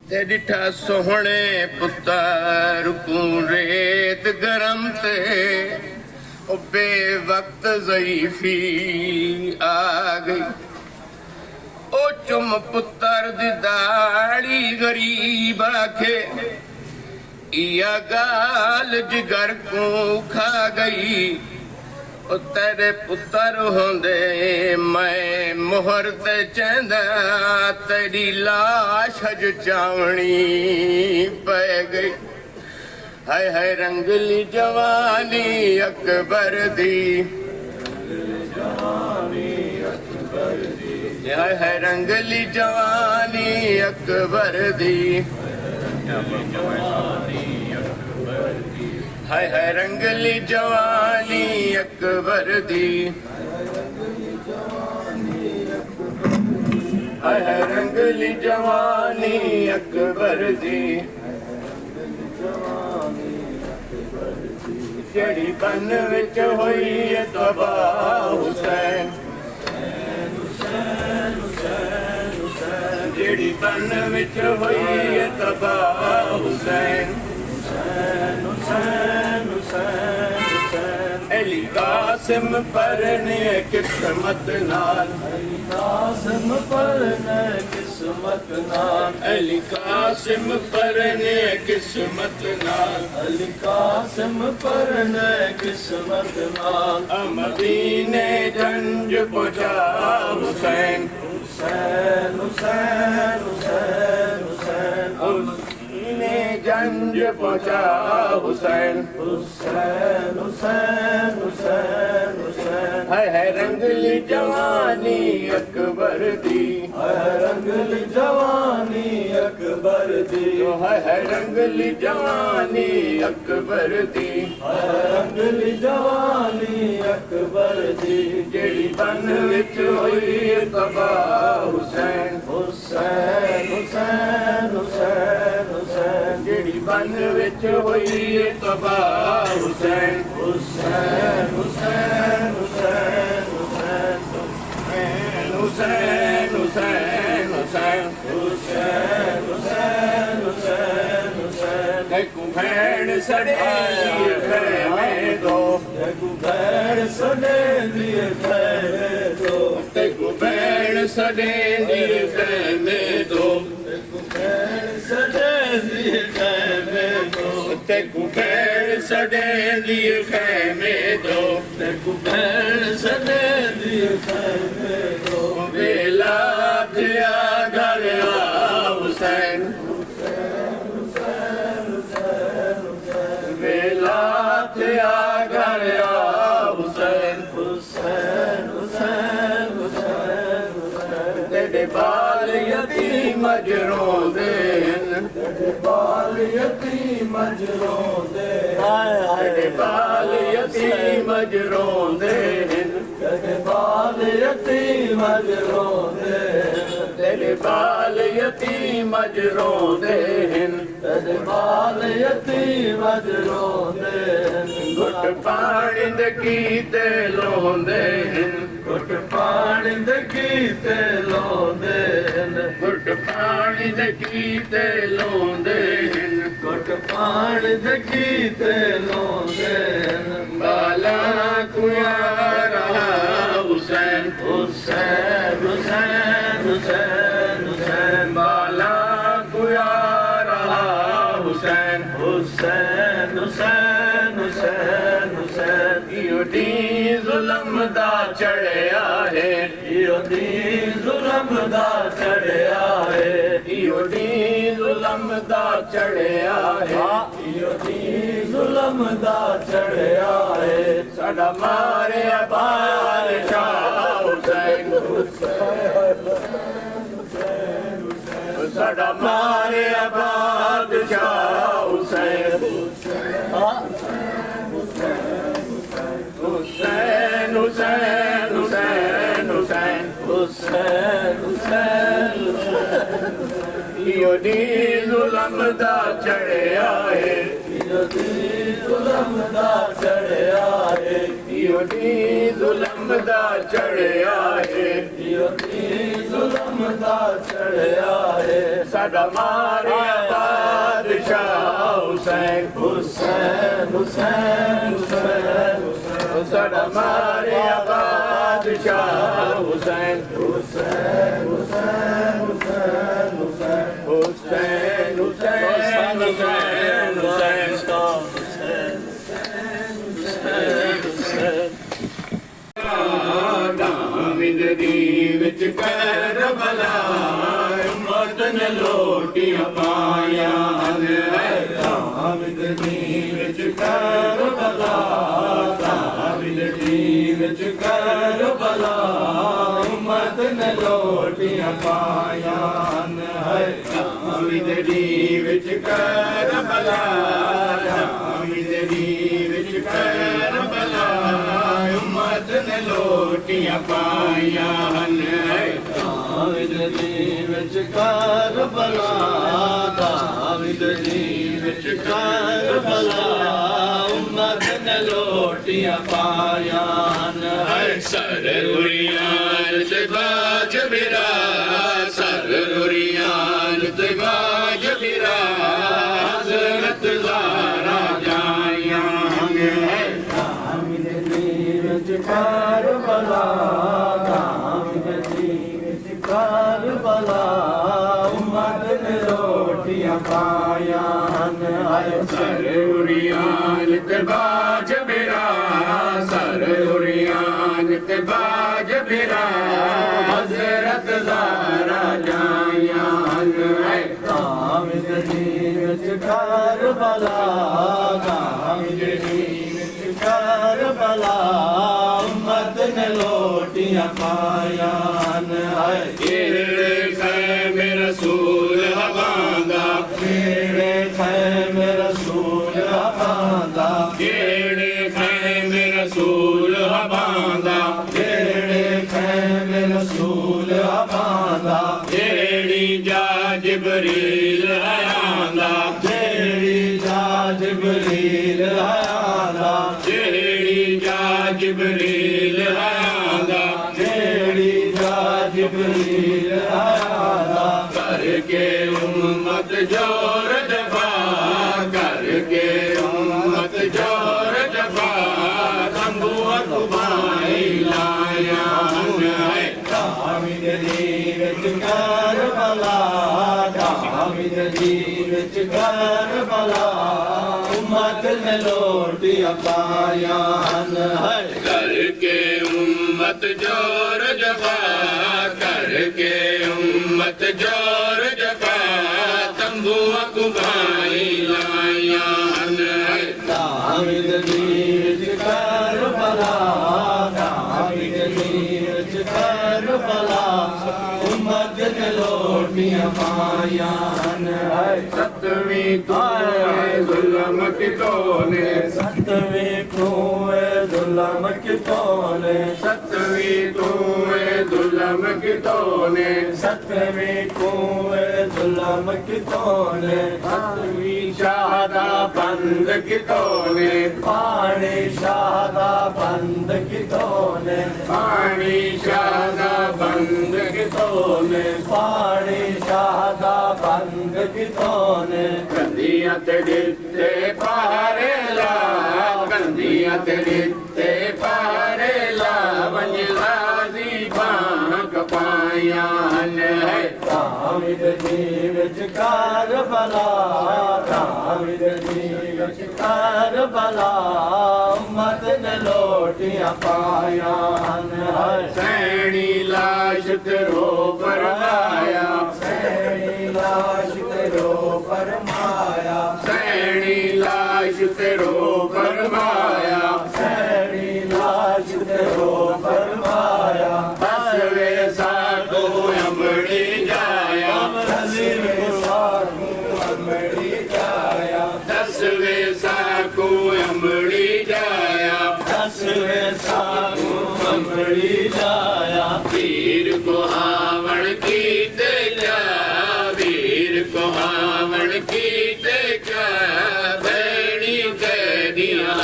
ते डिठा सोहणे पुत्तर को रेत गरम ते ओ बेवक्त ज़ईफ़ी आ गई। ओ चुम पुत्तर दी दाड़ी गरीब आखे इया गाल जिगर को खा गई। ओ तेरे पुत्र होंदे मैं मोहर ते चंदा तेरी लाश हज चावनी पै गई। हाय हाय रंगली जवानी अकबर दी, हाय हाय रंगली जवानी अकबर दी, हाय हाय रंगली जवानी अकबर दी, हाय हाय रंगली जवानी अकबर दी। जेड़ी बन विच होई तबाह हुसैन, जेड़ी बन विच होई तबाह हुसैन, अली कासिम परने किस्मत नाल, कासिम परने किस्मत नाल, अली कासिम परने किस्मत नाल, अली कासिम परने किस्मत नाल। मदीने जंज पहुंचा हुसैन, हुसैन हुसैन हुसैन हुसैन, मदीने जंज पहुंचा हुसैन, हुसैन हुसैन हुसैन हुसैन। हाय हाय रंगली जवानी अकबर दी, हाय रंगली जवानी अकबर दी, हाय हाय रंगली जवानी अकबर दी, हाय रंगली जवानी अकबर दी। जेड़ी बन विच होई तबाह हुसैन, हुसैन हुसैन हुसैन हुसैन, जेड़ी बन विच होई तबाह हुसैन, हुसैन हुसैन हुसैन हुसैन हुसैन हुसैन हुसैन हुसैन हुसैन हुसैन हुसैन। एक भैन सड़े खैमे दो, एक भैन सड़े दिए खैमे दो, एक भैन सड़े दिए खैमे दो, एक भैन सड़े दिए खैमे दो, एक भैन सड़े दिए खैमे दो, एक भैन सड़े दिए खैमे दो। बेला दिया घर हुसैन, बेला दिया घर हुसैन, हुसैन हुसैन हुसैन हुसैन। तेरे बाल यतीम अजरों देन, तेरे बाल यतीम अजरों देन, तेरे बाल यतीम अजरों देन, तेरे बाल यतीम अजरों देन, तेरे बाल यतीम अजरों देन, तेरे बाल यतीम अजरों देन। गुट पानी दे कीते लोंदे हन, गुट पानी दे कीते लोंदे हन, गुट पानी दे कीते लोंदे हन, गुट पानी दे कीते लोंदे हन। बाला कुयारा हुसैन, हुसैन हुसैन हुसैन हुसैन, बाला कुयारा हुसैन, हुसैन हुसैन हुसैन हुसैन। इयो दी जुल्म दा चढ़िया है, इयो दी जुल्म दा चढ़िया है, इयो दी जुल्म दा चढ़िया है, इयो दी जुल्म दा चढ़िया है। साडा मारे बादशाह हुसैन, साडा मारे बादशाह हुसैन, हुसैन हुसैन हुसैन हुसैन हुसैन हुसैन। इयो दी जुल्म दा चढ़िया है, इयो दी जुल्म दा चढ़िया है, इयो दी जुल्म दा चढ़िया है, इयो दी जुल्म दा चढ़िया है। साडा मारिया बादशाह हुसैन हुसैन हुसैन हुसैन साडा मारिया बादशाह हुसैन हुसैन हुसैन हुसैन हुसैन हुसैन हुसैन हुसैन दामिद दी विच करबला उम्मत ने लोटियां पाया दामिद दी विच करबला दामिद दी विच करबला उम्मत ने लोटियां पाया दामिद दी विच करबला दामिद दी विच करबला उम्मत ने लोटियां पाया दामिद दी विच करबला दामिद दी विच करबला उम्मत ने लोटियां पाया सरहुरियान ते बाज बिरा सरहुरियान ते बाज बिरा हज़रत ज़ारा जाया दामिद दी विच करबला दामिद दी विच करबला उम्मत ने लोटियां पाया सरहुरियान ते बाज बिरा सरहुरियान ते बाज बिरा हज़रत ज़ारा जाया दामिद दी विच करबला दामिद दी विच करबला उम्मत ने लोटियां पाया केड़े खैमे रसूल हवांदा केड़े खैमे रसूल हवांदा केड़े खैमे रसूल हवांदा केड़े खैमे रसूल हवांदा केड़ी जा जिबरील आयांदा केड़ी जा जिबरील आयांदा केड़ी जा जिबरील आयांदा केड़ी जा जिबरील आयांदा करके उम्मत जोर जफा करके उम्मत जोर जफा तंबू अकुबाई लाया दामिद दी विच करबला दामिद दी विच करबला उम्मत ने लोटियां पाया करके उम्मत जोर जफा करके उम्मत जोर जफा तंबू अकुबाई लाया दामिद दी विच करबला दामिद दी विच करबला उम्मत ने लोटियां पाया सतवीं तू है जुल्म कितोने सतवीं तू है जुल्म कितोने सतवीं तू है जुल्म कितोने सतवीं तू है जुल्म कितोने सतवीं शाहदा बंद कितोने पानी शाहदा बंद कितोने पानी शाहदा बंद कितोने पानी शाहदा बंद कितोने कंदियां ते दिते पारे ला कंदियां ते दिते पारे ला वंज लाजी बांक पाया दामिद दी विच करबला दामिद दी विच करबला उम्मत ने लोटियां पाया सैनी लाश ते रो फरमाया सैनी लाश ते रो फरमाया सैनी लाश ते रो फरमाया सैनी लाश ते रो फरमाया हसवे साको अमड़ी जाया हसवे साको अमड़ी जाया दसवे साको अमड़ी जाया दसवे साको अमड़ी जाया वीर को हावण की ते क्या वीर को हावण की ते क्या भैणी कह दिया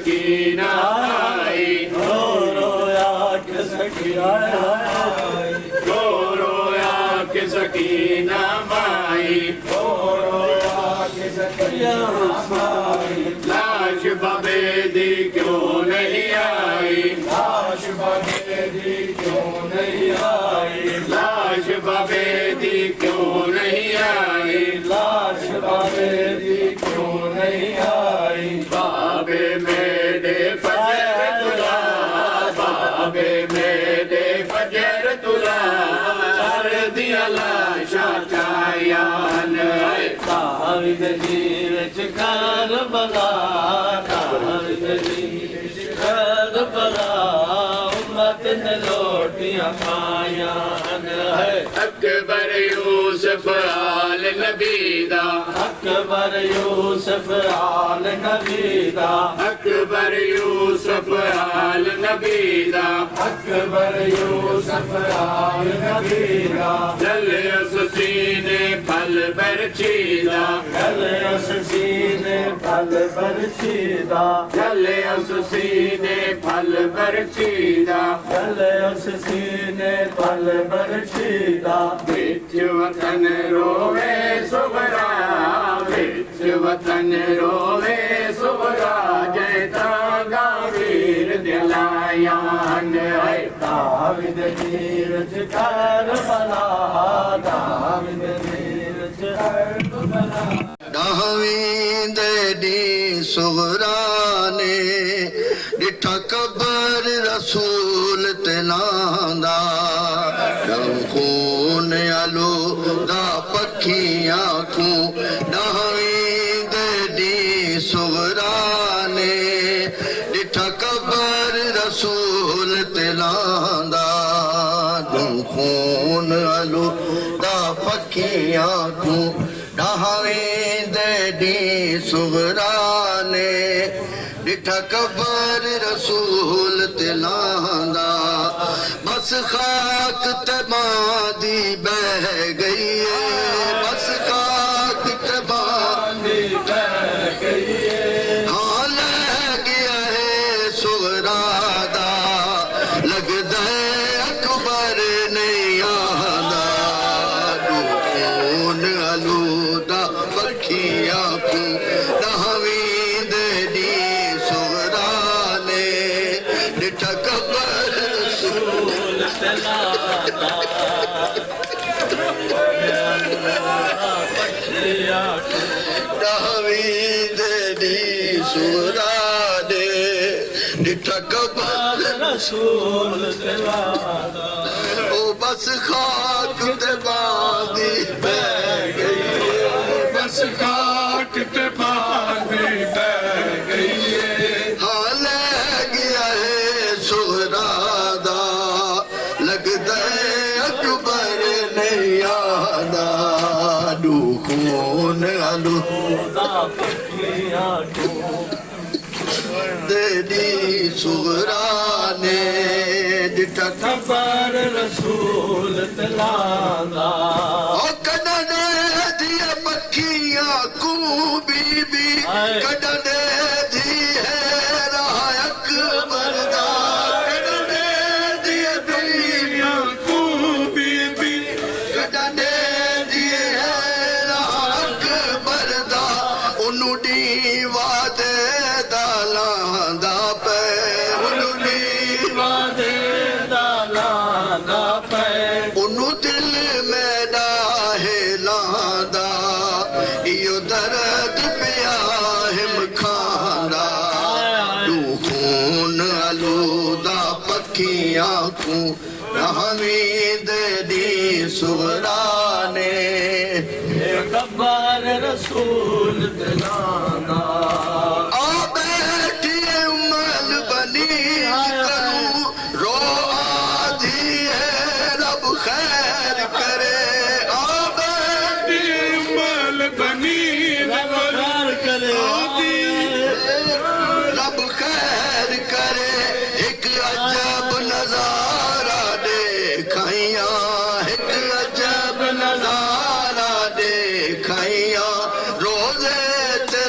सकीना आई रोया के सखिया रो रोया के सकीना माई रोया के सखिया लाश बाबे दी क्यों नहीं आई लाश बाबे दी क्यों नहीं आई लाश बाबे दी क्यों नहीं आई लाश बाबे दी क्यों नहीं आई बाबे मेरे फजर तुला बाबे मेरे फजर तुला कर दिया लाशा चायान है ताविद जीव कर बला ताविद जीव कर बला उम्मत ने रोटियां खाया है अकबर यूसुफ आल नबीदा अकबर यूसुफ आल नबीदा अकबर यूसुफ आल नबीदा अकबर यूसुफ आल नबीदा जले सीने फल बरचीदा गले उस सीने फल बरसीदा जले सीने फल बरचीदा गले उस सीने फल बरसीदा बिच वतन रोवे सुबरा बिच वतन रोवे सुबरा जैता गावीर दिलायान है दाविद नीरज कर बला दाविद नीरज कर बला दावीद दी सुगराने डिठा कबर रसूल तलांदा दम खून आलू दा पखियां को दावीद दी सुगराने डिठा कबर रसूल तलांदा दम खून आलू दा पखियां को दावीद दी सुगराने डिठा कबर रसूल तिलांदा बस खाक तबादी बह गई है बस खाक तबादी बह गई है हाँ लह गया है सुगरादा लगदा है अकबर नहीं आंदा खून आलूदा पखियां को दावीद दी सुगराने डिठा कबर रसूल तलादा पखिया दावीद दी सुगराने डिठा कबर रसूल तलादा ओ बस खाक ते बादी बह गई बस खाक ते बादी बह गई हाँ ले गया है सुगरादा लगदा है अकबर नहीं आदा दू खून आलू दा पखिया तेरी सुगराने डिठा खबर रसूल तलादा ओ कदने दिया पखियां को बीबी कदने दी है राह अकबर दा कदने दिया पखियां को बीबी कदने दी है राह अकबर दा उनु दीवा दे दालांदा पे उनु दीवा दे दालादा पे उनु दिल में डाहे लांदा इयो दर्द पिया हिम खांदा तू खून आलूदा पखियां को रहमीद दी सुगराने खबर रसूल तलादा आ बैठी उमल बनी करूं रो आधी है रब खैर करे आ बैठी मल बनी खैर करे रब खैर करे एक अजब नजारा देखैया एक अजब नजारा देखैया रोजे ते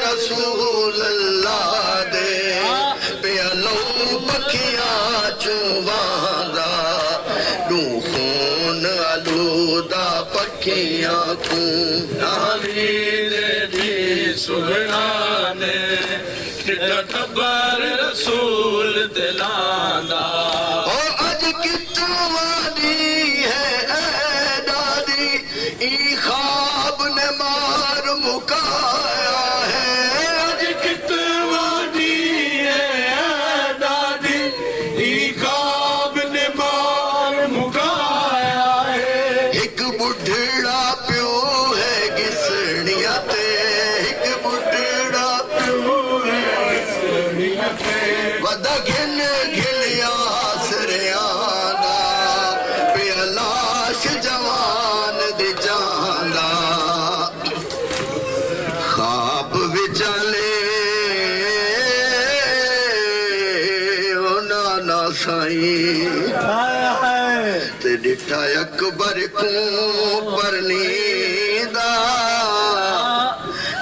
डिठा टब्बर रसूल दिलांदा ओ अज कितवानी है ऐ दादी ई ख्वाब ने मार मुकाया है अज कितवानी है दादी ई ख्वाब ने मार मुकाया है एक बुढ़ड़ा प्यो है घिसणिया ते एक बुढ़ड़ा प्यो है घिसणिया ते वदा घिन घिलिया सरियादा पिया लाश जवान दी जांदा ख्वाब विचाले ओ नाना साईं ते डिठा अकबर को परनीदा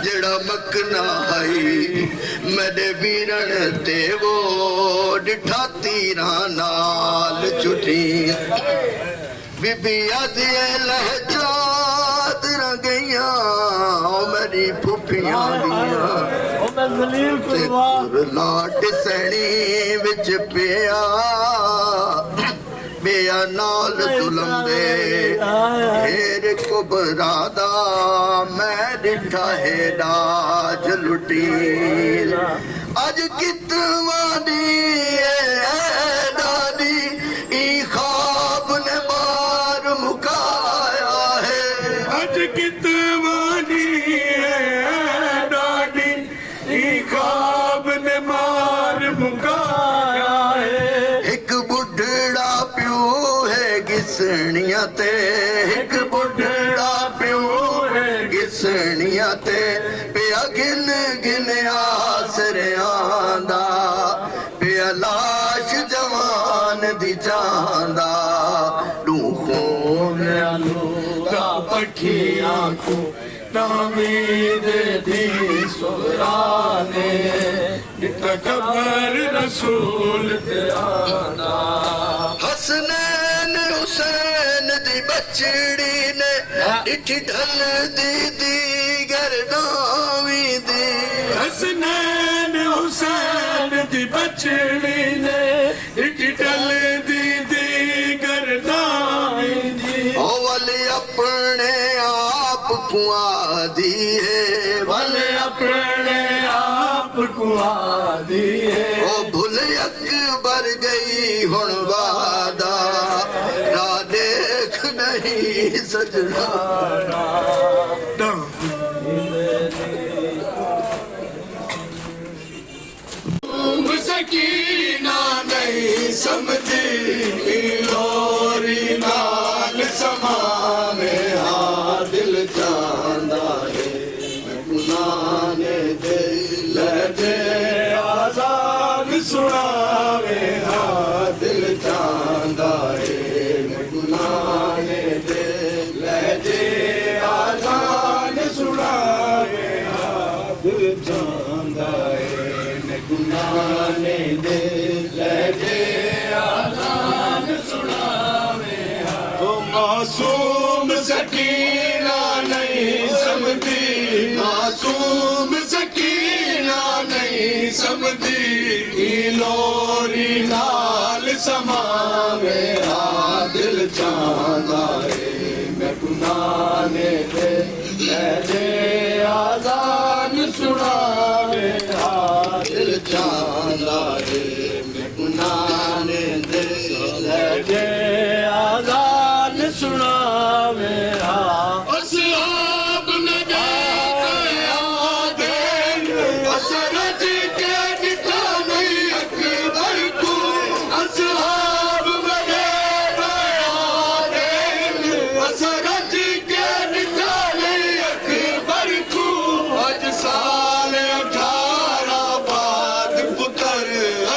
जड़ा मकना हई मेरे वीरण ते वो डिठा तीरा नाल छुटी बीबिया दिए लहजात रह गईया मेरी फुफियां दिया लाट सैनी विच पिया बेया नाल जुलम दे हेर कुबरादा मैं डिठा है डाज लुटी अज कितवानी दादी ई ख्वाब ने मार मुकाया है अज कितवानी है डाडी ई ख्वाब ने मार मुकाया है एक बुढ़ड़ा प्यो है घिसणिया ते एक बुढ़ड़ा प्यो है घिसणिया ते पिया गिन गिन आसरियांदा पिया लाश जवान दी जांदा डूखो का पठिया को तामीद दी सुराने डिठा टब्बर रसूल दिलांदा हसनैन हुसैन दी बचड़ी ने डिठी ढल दी गरदावी दी हसनैन हुसैन दी बचड़ी ने डिठल दी गरदाई दी ओ वाले अपने आप कुआ दी है वाले अपने आप को आदी है ओ भूल अकबर गई हुण वादा ना देख नहीं सजना सकीना नहीं समझी लोरी नाल समाने हाँ दिल चांदा है गुनाने दिल दे आजाद सुनावे हाँ दिल चांदा है गुनाने दिल दे आजाद सुनावे दिल चांदा है गुनाने दिल दे आजाद सुनावे तो मासूम सकीना नहीं समझी मासूम सकीना नहीं समझी लोरी नाल समावे दिल चांदा है मैं गुनाने दे आजान सुनावे दिल चांदा है मैं गुनाने दे आजान सुनावे असहाब ने देखा दे असरज के दिखा नहीं अकबर को असहाब ने देखा दे असरज के दिखा नहीं अकबर को अज साल 18 बाद पुत्र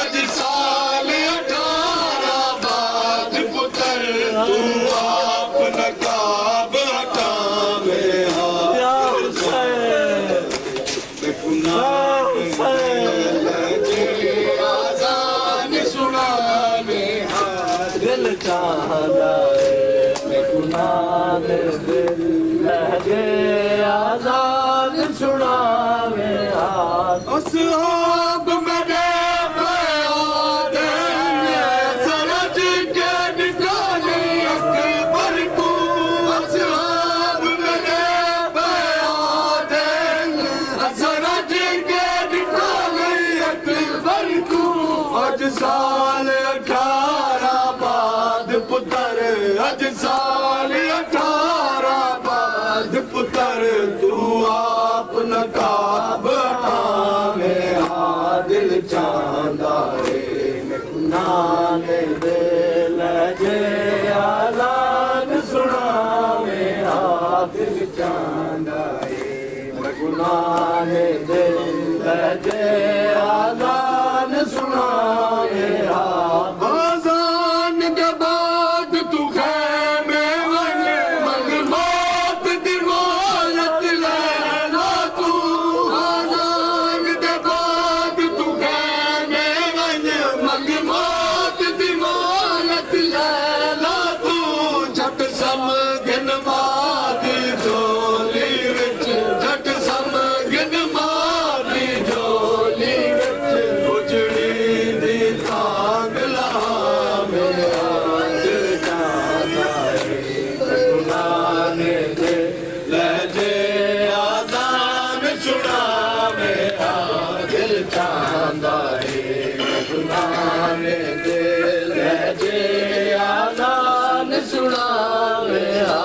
अज साल 18 बाद पुत्र तू आप नकाब हटावे आजान सुनावे दिल चाहता है गुनाह दिल लहजे आजान सुनावे असहाब साल 18 बाद पुत्र अज साल 18 बाद पुत्र तू आप नकाब मेरा दिल चांदा रे नाने दिल जे आजान सुना मेरा दिल चांदा रे नाने दिल जे आजान सुना मेरा आजान के बाद तू खैमे वन मन मौत दी मौलत लैला तू आजान के बाद तू खैमे वन मन मौत दी मौलत लैला तू झट समझन मादी झोली विच झट समझन मादी झोली विच उजड़ी दी तांग ला मेरा दिल चाहता है गुनाने दे लहजे आजान सुना मेरा दिल चाहता है गुनाने दे लहजे आजान सुना मेरा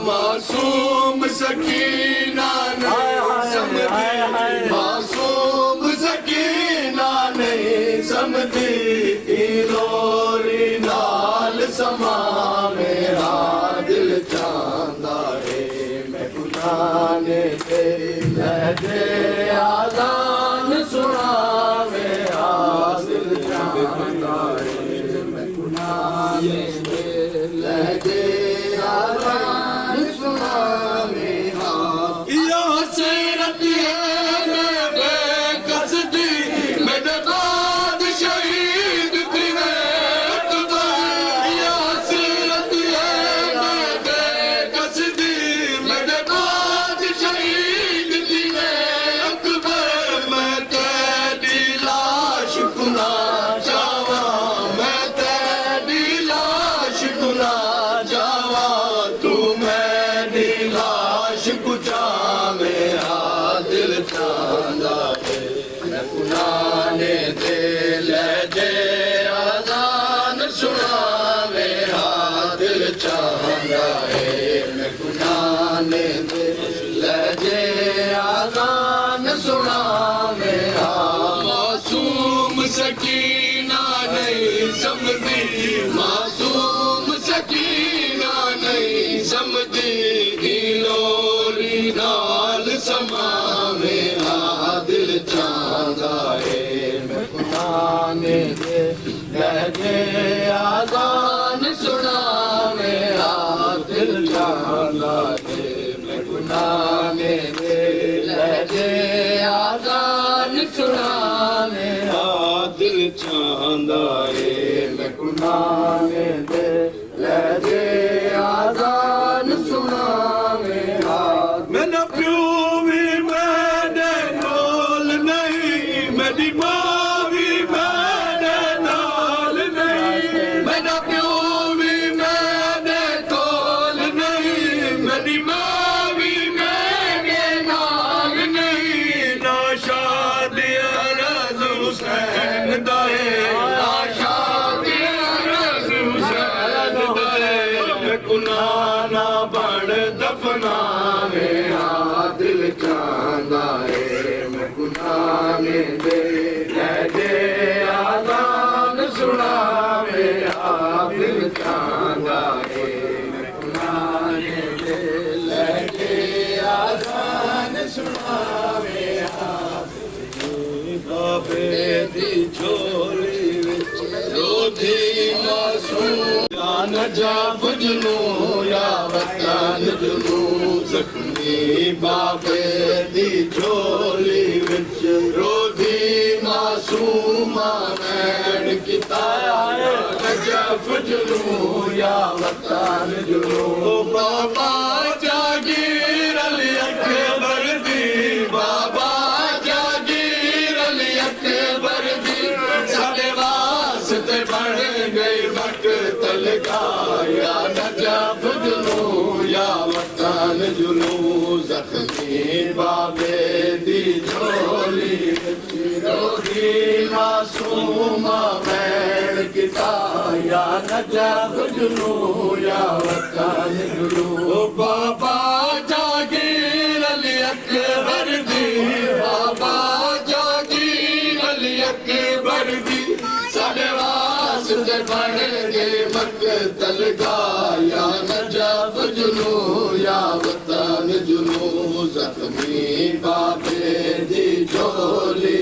मासूम सकीना नहीं समझी मासूम सकीना नहीं समझी लोरी नाल समा मेरा दिल चांदा है मैं गुनाने दे लहजे आजान सुना मेरा दिल चांदा है मैं गुनाने दे लहजे आजान सुना मेरा या हसरत है मैं बेकसदी मेरे बाद शहीद दिवे अकबर या हसरत है मैं बेकसदी मेरे बाद शहीद दिवे अकबर मैं तेरी लाश गुना जावा मैं तेरी लाश गुना जावा तू मेरी लाश गुजा मेरा दिल चांदा है मैं गुनाने दे लहजे आजान सुना मेरा दिल चांदा है मैं गुनाने दे लहजे आजान सुना मेरा मासूम सकीना नहीं समझी मासूम सकीना नहीं समझी लोरी नाल समा मेरा दिल चांदा है मैं गुनाने दे लहजे आजान सुना मेरा दिल चांदा है मैं गुनाने दे लहजे आजान सुना मेरा दिल चांदा है मैं गुनाने दे लहजे आजान सुना मेरा मेरा प्यो भी मेरे कोल नहीं मेरी माँ भी मेरे नाल नहीं मेरा प्यो भी मेरे कोल नहीं मेरी माँ भी मेरे नाल नहीं ना शादियां रज़ हुसैन दा है ना शादियां रज़ हुसैन दा है मैं गुनाह ना बन दफना मेरा दिल चांदा है मैं गुनाने दे लहजे आजान सुना मेरा दिल चांदा है मैं गुनाने दे लहजे आजान सुना मेरा बाबे दी झोली विच रोधी मासूम जान जा बुझनू या वतन जुनू जख्मी बाबे दी झोली विच रोधी मासूम नैन किताया नजफ जुनू या वतन जुनू बाबा जागीर अली अकबर दी बाबा जागीर अली अकबर दी साडे वास्ते बन गई वक्त तलका या नजफ जुनू या वतन जुनू जख्मी बाबे दी झोली विच रोधी दी मासूम मैन किता या नजफ जुनू या वतन जुनू बाबा जागीर अली अकबर दी बाबा जागीर अली अकबर दी साडे वास्ते बन गए मकतल या नजफ जुनू या वतन जुनू जख्मी बाबे दी झोली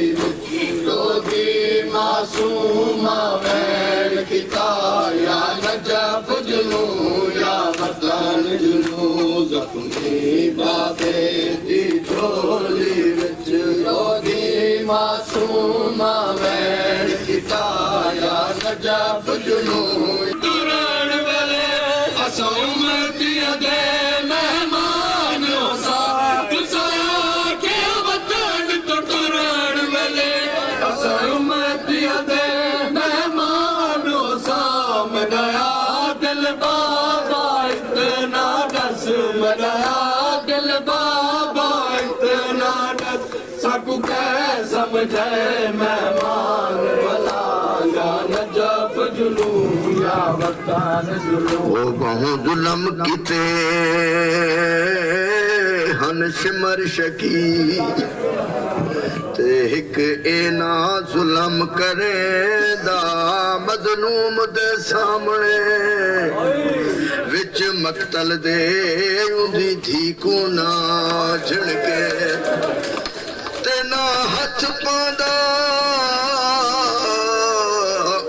रोगी मासूम मैन किता या नजफ जुनू या वतन जुनू जख्मी बाबे दी झोली विच रोगी मासूम मैन किता या नजफ जुनू तुरण वेले असां उम्मतियां दे मेहमान होसा तुसाया के वतन तो तुरण वेले असां उम्मतियां दे मेहमान होसा मनाया दिल बाबा इतना दस मनाया दिल बाबा इतना दस साकू कह समझे मेहमान भला या नजफ जुनू या वतन जुनू ओ बहु जुलम किते हन सिमर शकी ते हिक एना जुलम करे दा मजलूम दे सामने विच मकतल दे उंदी धी को ना झिड़के ते ना हथ पांदा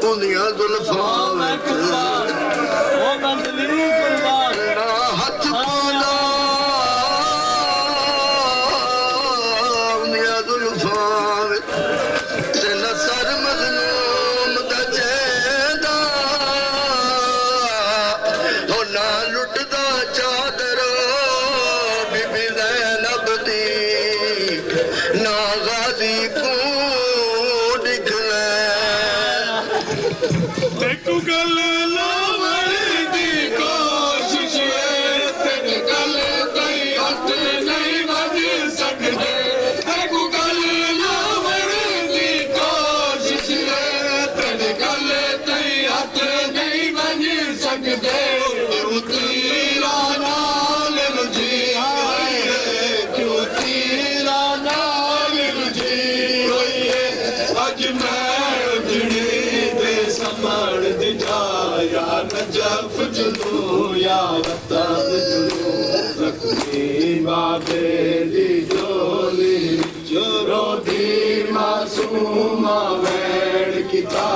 उंदियां जुल्फां विच ना हथ पांदा उंदियां जुल्फां विच ते ना सर मजलूम दा चेंदा हो ना लुटदा चादर बीबी ज़ैनब दी ना गाजी को दिखले देखू गल लावण दी कोशिश तेरे गल कई हथ नहीं वध सकदे देखू गल लावण दी कोशिश तेरे गल कई हथ नहीं वध सकदे क्यों तीरा नाल रुझी आई है क्यों तीरा नाल रुझी होई है अज मैं उजड़ी दे समण दी जाया नजफ जुनू या वतन जुनू जख्मी बाबे दी झोली जोरो दी मासूम मैन किता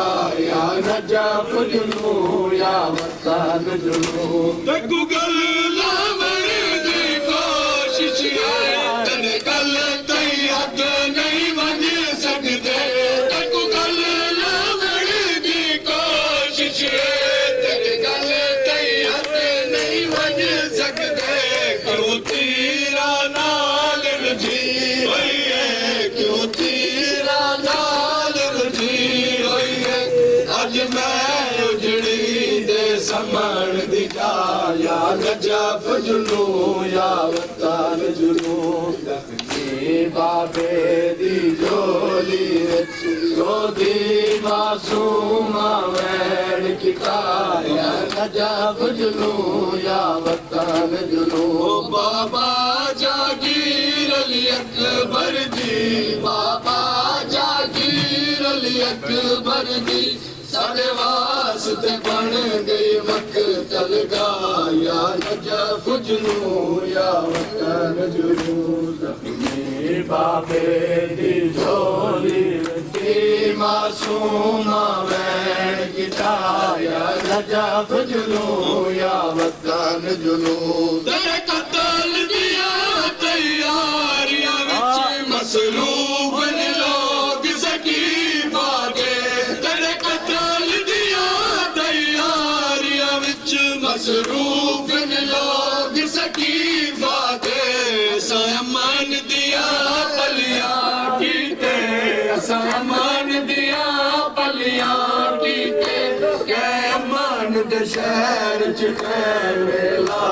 या नजफ जुनू या वतन जुनू देखू गल लावण दी कोशिश तेरे गल कई हथ नहीं वध सकदे देखू गल लावण दी कोशिश तेरे गल कई हथ नहीं वध सकदे क्यों तीरा नाल रुझी होई है क्यों तीरा नाल रुझी होई है अज मैं उजड़ी दे समण दी जाया नजफ जुनू या वतन जुनू जख्मी बाबे दी झोली विच रोदी मासूम मैन किता या नजफ जुनू या वतन जुनू बाबा जागीर अली अकबर दी बाबा जागीर अली अकबर दी साडे वास्ते बन गई मकतल या नजफ जुनू या वतन जुनू जख्मी बाबे दी झोली विच मासूम मैन किता या नजफ जुनू या वतन जुनू तेरे कत्ल दिया तैयारियां विच मसरूफ ने लोग सकीफा के तेरे कत्ल दिया तैयारियां विच मसरूफ ने लोग सकीफा के सामान दिया पलिया कीते सामान दिया पलिया कीते कै मन दे शहर च वेला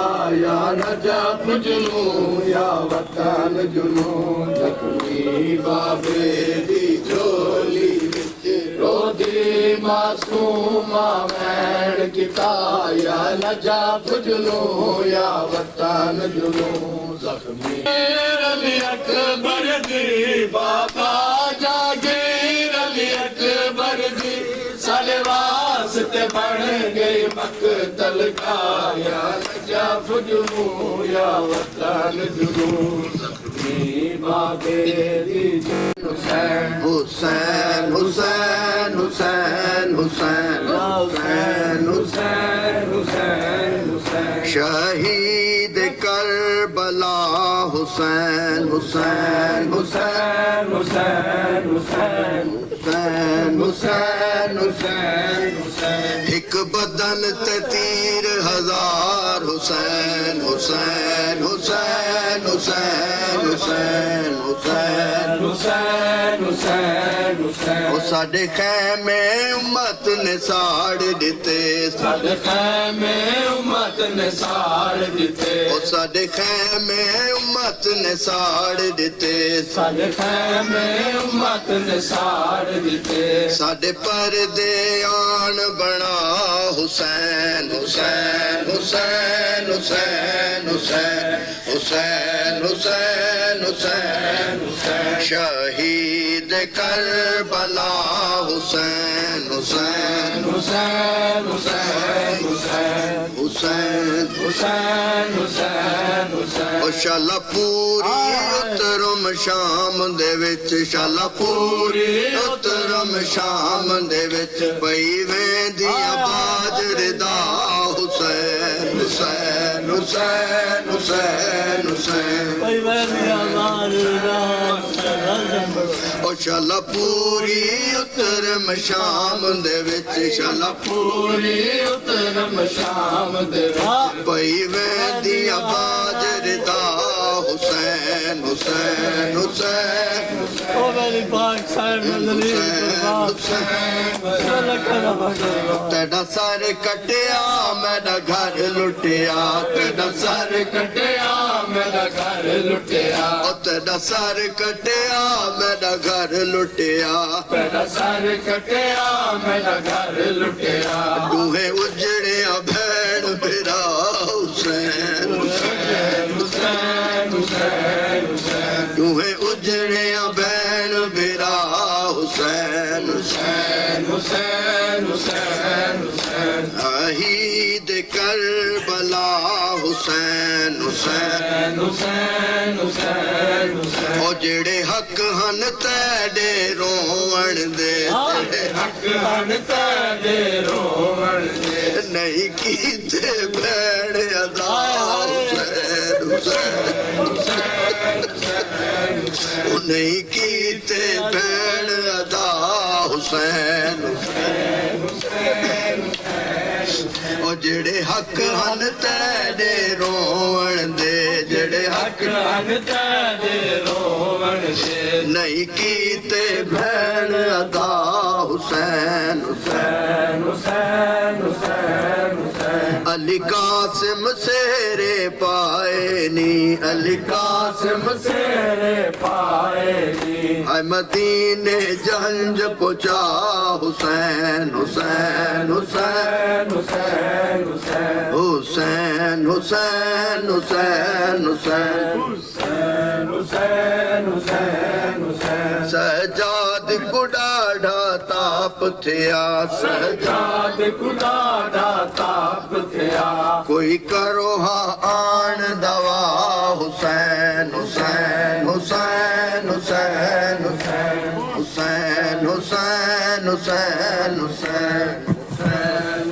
या नजफ जुनू या वतन जुनू जख्मी बाबे दी झोली मासूमा मैण किता या लजा फुजलो या वतन जुलू जख्मी अली अकबर दी बाबा जागीर अली अकबर दी सारे वास्ते बन गई मकतल का या लजा फुजलो या वतन जुलू जख्मी बाबे दी हुसैन हुसैन हुसैन हुसैन हुसैन हुसैन हुसैन हुसैन शहीद करबला हुसैन हुसैन हुसैन हुसैन हुसैन हुसैन हुसैन हुसैन एक बदन ते तीर हजार हुसैन हुसैन हुसैन हुसैन हुसैन हुसैन हुसैन हुसैन हुसैन ओ साडे खैमे उम्मत ने साड़ दिते साडे खैमे उम्मत ने साड़ दिते ओ साडे खैमे उम्मत ने साड़ दिते साडे खैमे उम्मत ने साड़ दिते साडे पर्दे आन बना हुसैन हुसैन हुसैन हुसैन हुसैन हुसैन हुसैन हुसैन हुसैन शहीद करबला हुसैन हुसैन हुसैन हुसैन हुसैन हुसैन हुसैन हुसैन हुसैन ओ शाला पूरी उतरम शाम दे विच शाला पूरी उतरम शाम दे विच पई वेंदियां बाजरदा हुसैन हुसैन हुसैन हुसैन हुसैन पई वेंदियां बाजरदा ओ शाला पूरी उतरम शाम दे विच शाला पूरी उतरम शाम दे विच पई वेंदियां बाजरदा हुसैन हुसैन हुसैन ओ मेरी पाक साहिब नजरी तेरा सर कटिया मेरा घर लुटिया तेरा सर कटिया मेरा घर लुटिया ओ तेरा सर कटिया मेरा घर लुटिया तेरा सर कटिया मेरा घर लुटिया दूहे उजड़िया भैन मेरा हुसैन हुसैन हुसैन हुसैन हुसैन दूहे उजड़िया भैन मेरा हुसैन हुसैन हुसैन हुसैन हुसैन शहीद करबला हुसैन हुसैन हुसैन हुसैन हुसैन ओ जेड़े हक हन तेरे रोवण दे जेड़े हक हन तेरे रोवण दे नहीं कीते भैण अदा हुसैन हुसैन हुसैन नहीं कीते भैण अदा हुसैन ओ जेड़े हक हन तेरे रोवण दे जेड़े हक हन तेरे रोवण दे नहीं कीते भैण अदा हुसैन हुसैन हुसैन हुसैन हुसैन अली कासिम सेरे पाए नी अली कासिम सेरे पाए नी आय मदीने जंज पहुंचा हुसैन हुसैन हुसैन हुसैन हुसैन हुसैन हुसैन हुसैन हुसैन हुसैन हुसैन हुसैन सजाद कुडाढ़ा ताप थिया सजाद कुडाढ़ा ताप थिया कोई करो हा आन दवा हुसैन हुसैन हुसैन हुसैन हुसैन हुसैन हुसैन हुसैन हुसैन हुसैन हुसैन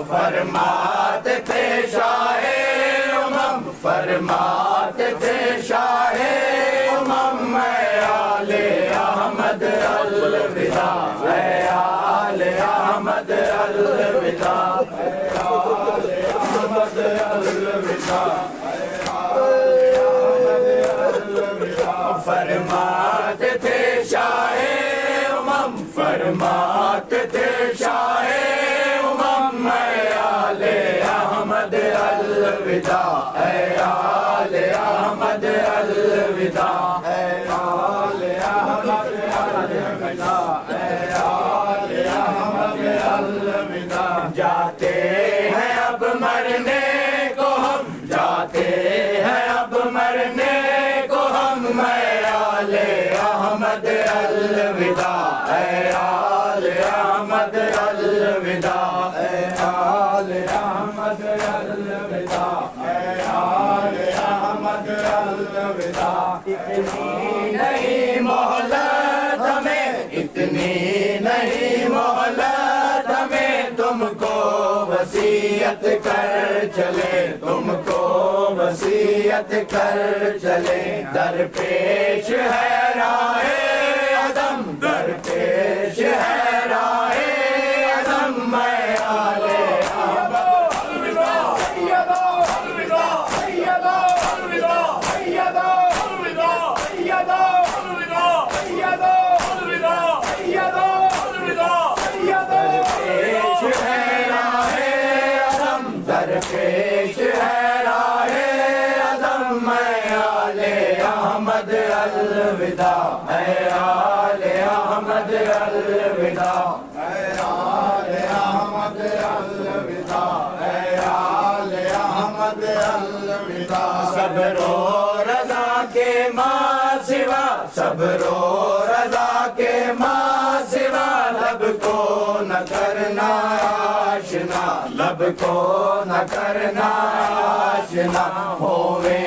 फरमाते थे शाहे उमम, फरमाते थे शाहे उमम, मैं आले अहमद अलविदा, मैं आले अहमद अलविदा, आले अहमद अलविदा, फरमाते थे शाहे उमम, फरमाते थे शाहे उमम, मैं आले अहमद अलविदा, आले अहमद अलविदा, आले अहमद अलविदा, आले अहमद अलविदा। जाते हैं अब मरने को हम, जाते हैं अब मरने को हम, मैं आले अहमद अलविदा, आले अहमद अलविदा, आले अहमद अलविदा, आले अहमद अलविदा। इतनी नहीं मोहलत हमें, इतनी नहीं मोहलत हमें, तुमको वसीयत कर चले, तुमको वसीयत कर चले। दरपेश है राहे अदम, दरपेश है राहे अदम, मैं आले दरपेश है राहे अदम, मैं आले अहमद अलविदा, आले अहमद अलविदा, आले अहमद अलविदा, आले अहमद अलविदा। सबरो रज़ा के माँ सिवा, सबरो रज़ा के माँ सिवा, लब को न करना आशना, लब को न करना आशना। होवे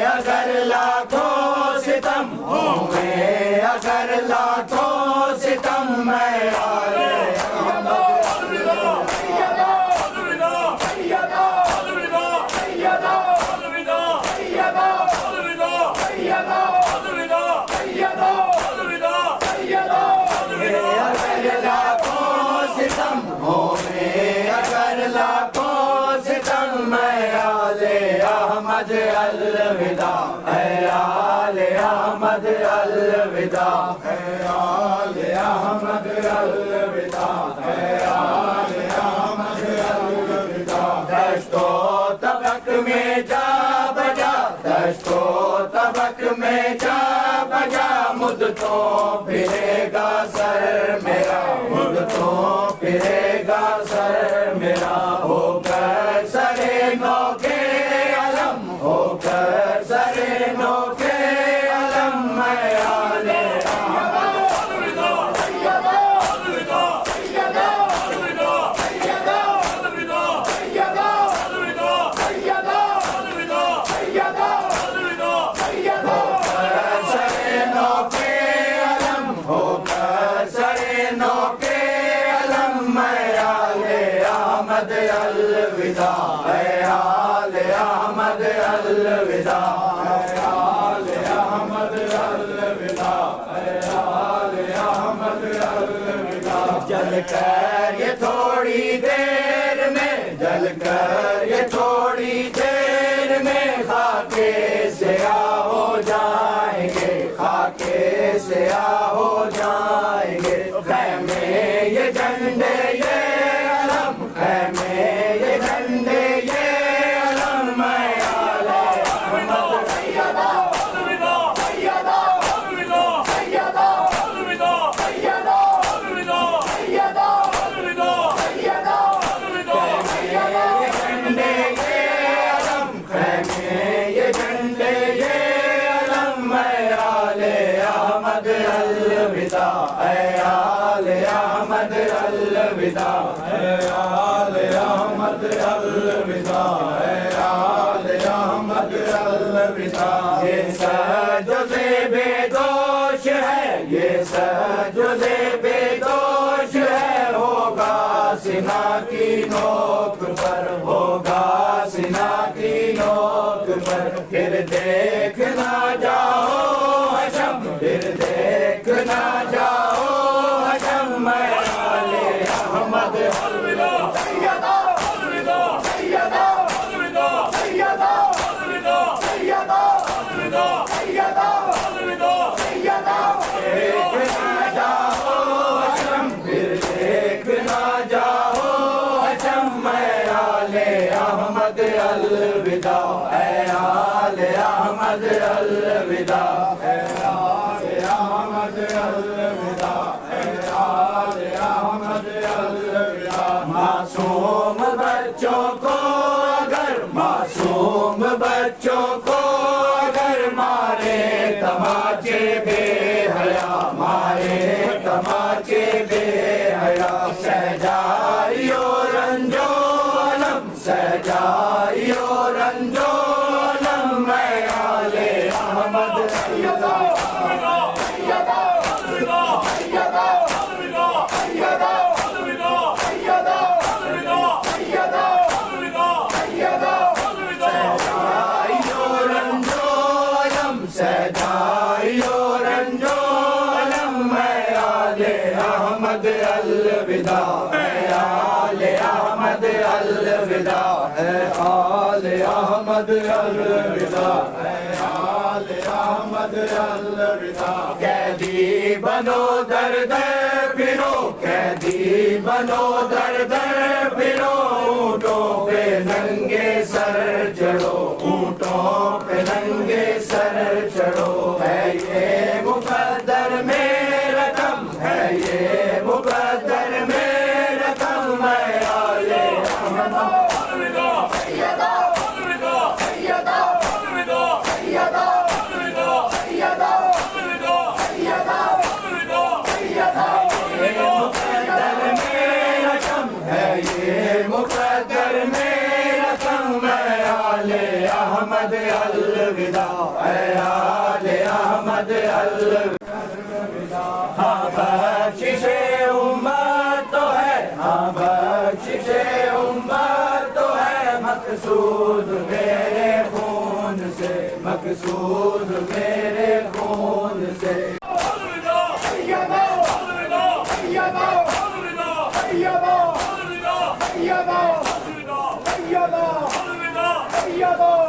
अगर लाखों सितम, होवे अगर लाखों सितम, मैं आले अहमद अलविदा, आले अहमद अलविदा, आले अहमद अलविदा, आले अहमद अलविदा। दश्तो तबक में जा बजा, दश्तो तबक में जा बजा, मुद्दतों फिरेगा सर मेरा, मुद्दतों फिरेगा सर मेरा। होकर सरे नौके होकर सरे नौके अलम, मैं आले सरे नौके अलम, होकर सरे नौके अलम, मैं आले अहमद अलविदा, आले अहमद अलविदा, आले अहमद अलविदा, आले अहमद अलविदा। जलकर ये थोड़ी देर में, जलकर ये थोड़ी देर में, खाके से हो जाएंगे, खाके से हो जाएंगे। खैमे ये झंडे ये अलम, खैमे ये झंडे ये अलम, मैं आले अलविदा, आले अहमद अलविदा, आले अहमद अलविदा, आले अहमद अलविदा। ये सजदे बेदोश है, ये सजदे बेदोश है, होगा सीना की नोक पर, होगा सीना की नोक पर। फिर देखना जाओ हशम, फिर देखना जाओ हशम में आले अहमद। अलविदा सैयदा, अलविदा सैयदा, अलविदा सैयदा, अलविदा सैयदा, अलविदा सैयदा, अलविदा सैयदा। देखना जाओ हशम, फिर देखना जाओ हशम में आले अहमद। अलविदा ऐ आले अहमद, अलविदा ऐ आले अहमद, अलविदा ऐ आले अहमद, अलविदा। मासूम बच्चों को अगर, मासूम बच्चों को अगर मारे तमाचे बेहया, मारे तमाचे बेहया। सहजाइयो रंजो अलम, सहजाइयो रंजो अलम मैं आले अहमद। सैयदा, अलविदा सैयदा, अलविदा सैयदा, अलविदा सैयदा, अलविदा सैयदा, अलविदा सैयदा, अलविदा सैयदा, अलविदा। सहजाइयो रंजो अलम, सहजाइयो रंजो अलम मैं आले अहमद। अलविदा ऐ आले अहमद, अलविदा ऐ आले अहमद, अलविदा ऐ आले अहमद, अलविदा। कैदी बनो दर दर फिरो, कैदी बनो दर दर फिरो। ऊँटों पे नंगे सर चढ़ो, ऊँटों पे नंगे सर चढ़ो। है ये मुकद्दर में रकम, है ये मुकद्दर में रकम मैं आले अहमद। अलविदा सैयदा, अलविदा सैयदा, अलविदा सैयदा, अलविदा सैयदा, अलविदा सैयदा, अलविदा सैयदा। ये मुकद्दर में रकम, है ये मुकद्दर में रकम मैं आले अहमद। अलविदा ऐ आले अहमद, अलविदा। हाँ बख्शिशे उम्मत तो है, हाँ बख्शिशे उम्मत तो है। मकसूद मेरे खून से, मकसूद मेरे खून से। अलविदा सैयदा, अलविदा सैयदा, अलविदा सैयदा, अलविदा सैयदा, अलविदा सैयदा, अलविदा सैयदा।